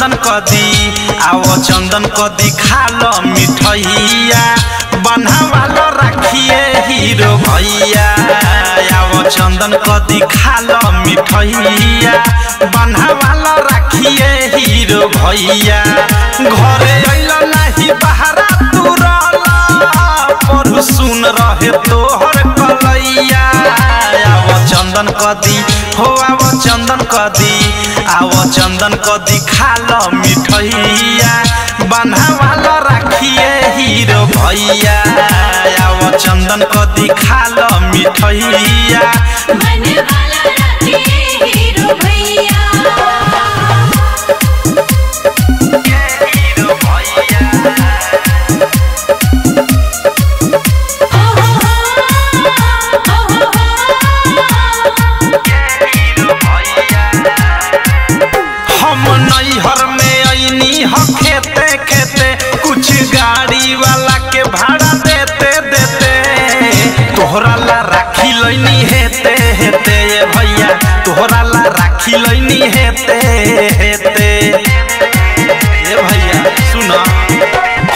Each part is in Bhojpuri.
चंदन कदी आओ चंदन कदी खालो मिठैया बनवालो राखिए हीरो भैया आओ चंदन कदी खालो मिठैया बनवालो राखिए हीरो भैया घरे अइलो नाही बहरा तू रहला पर सुन रहे तोहर कलैया आओ चंदन कदी हो आओ चंदन कदी आओ चंदन कदी खालो मिठैया बनवालो राखिए हीरो भैया आओ चंदन कदी खालो मिठैया बनवालो राखिए हीरो भैया खेते खेते कुछ गाड़ी वाला के भाड़ा देते देते तोहरा ला राखी लैनी हेते हेते ये भैया तोहरा ला राखी लैनी हेते हेते ये भैया सुना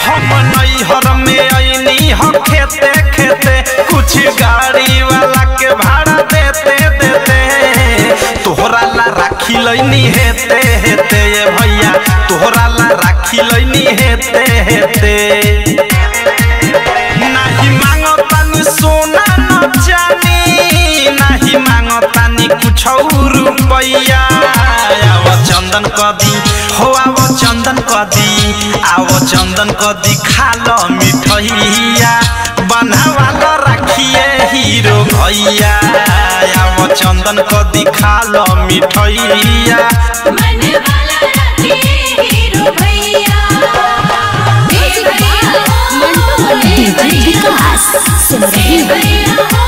हम नैहर में अइनी हो खेते खेते कुछ गाड़ी वाला के भाड़ा देते देते तोहरा ला राखी लैनी हेते हेते ये भैया तोहरा ला राखी लैनी हेते हेते नाही मांगो तानी सोना न जानी नाही मांगो तानी कुछ रुपैया आओ चंदन कदी हो आओ चंदन कदी आओ चंदन कदी खालो मिठैया बनवालो राखिए हीरो भैया आओ चंदन कदी खालो मिठैया बनवालो राखिए हीरो भैया डीजे विकास सुन रही हो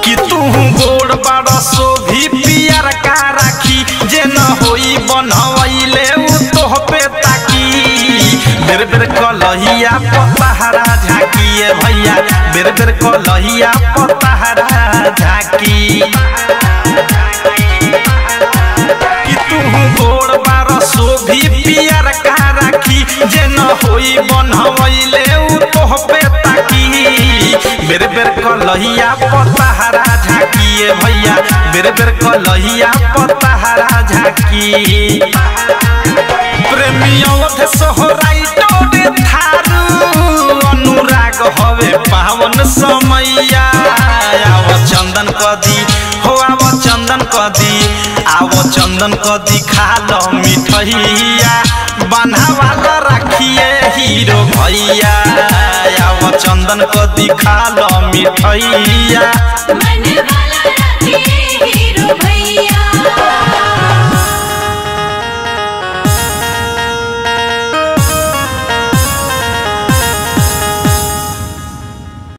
कि तू गोड़ बड़ा सो भी पियर का राखी जे न होई बनवैले उ तोह पे ताकी बेर बेर कलहिया पतहरा झाकिए भैया बेर बेर कलहिया पतहरा झाकी कि तू गोड़ बार सो भी पियर का राखी जे न होई बनवैले उ तोह पे ताकी बेर बेर कलहिया पतहरा झाकिए भैया बेर बेर कलहिया पतहरा झाकी प्रेमियों थे सोहराई टोडे थारू अनुराग हवे पावन समैया आओ चंदन कदी हो आओ चंदन कदी आओ चंदन कदी खालो मिठैया बनवालो राखिए हीरो भैया आओ चंदन कदी खालो मिठैया बनवालो राखिए हीरो भैया।